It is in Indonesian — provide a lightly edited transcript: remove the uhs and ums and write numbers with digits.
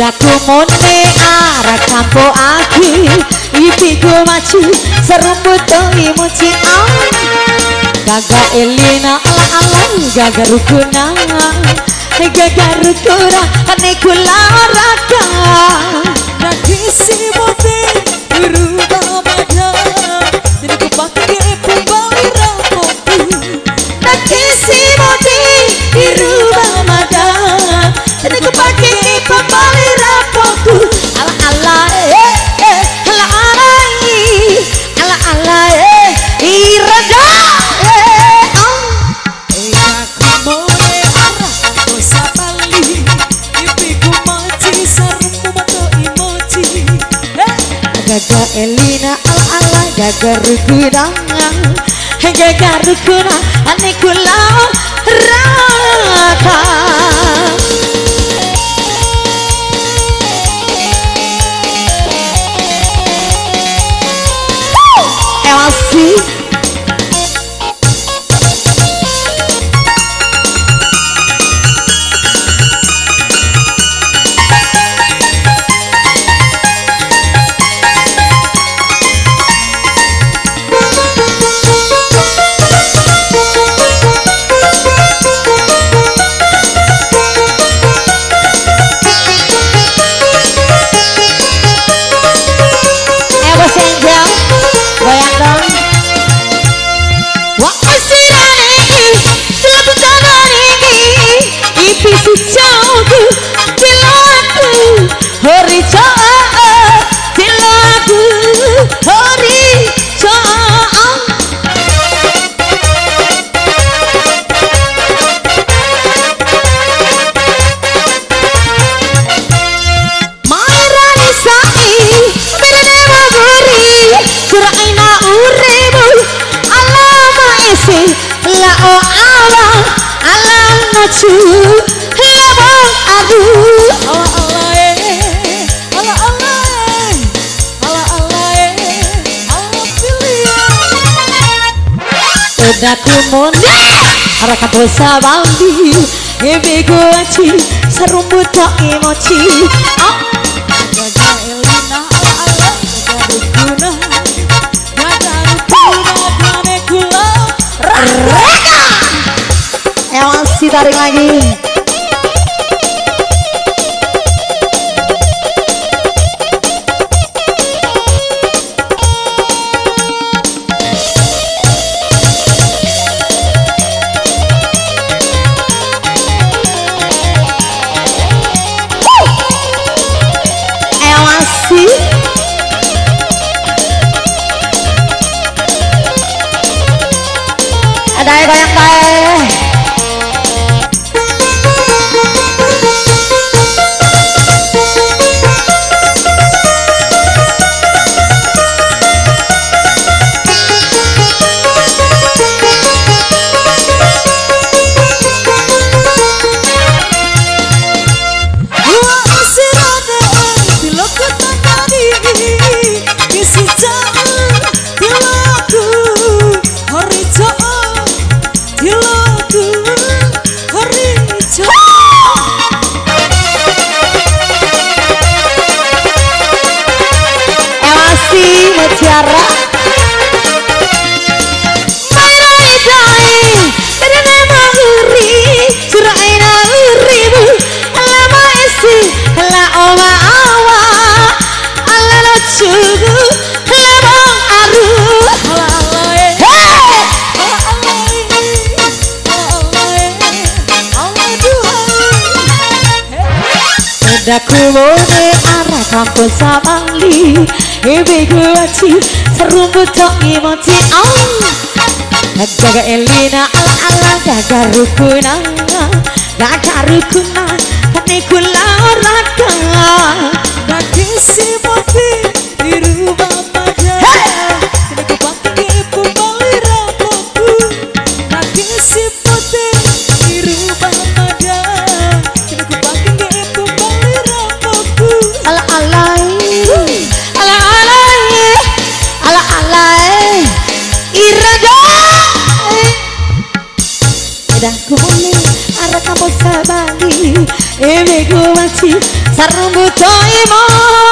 Daku mone arah kampo aki ipiku maci serumput doi muci gaga elina ala ala gaga rukuna gaga rukura ane kula raka nakisi mote berubah mada jadi kupake kembali rapoku nakisi mote berubah mada jadi kupake kembali rapoku ala ala ala ala ala ala irada gaga elina ala ala gaga rukuna gaga rukuna ane kula raka Elasi la o ala ala nachu lebo adu ala ala ala ala ala ala ala pilihan udah kumone arah kapo sabandi ebe goaci serumput tak emoci gaga elina ala ala gaga rukuna kane kula raka Elasi tarik lagi Elasi ada goyang teh mutiara mainai dai karena manguri suraina uribu lama isi la oma awa ala la chugu lama aru ala ala ala ala dua udah kumone arah kampus sabali ebe goaci serumput tak emoci gaga elina ala ala gaga rukuna kane kula raka nakisi mote dirubah mada jadi kupake kembali rapoku nakisi mote dirubah mada jadi kupake kembali rapoku ala ala ala ala ala ala irada udah kumone arah kamu sabali ebe goaci sarung buto imo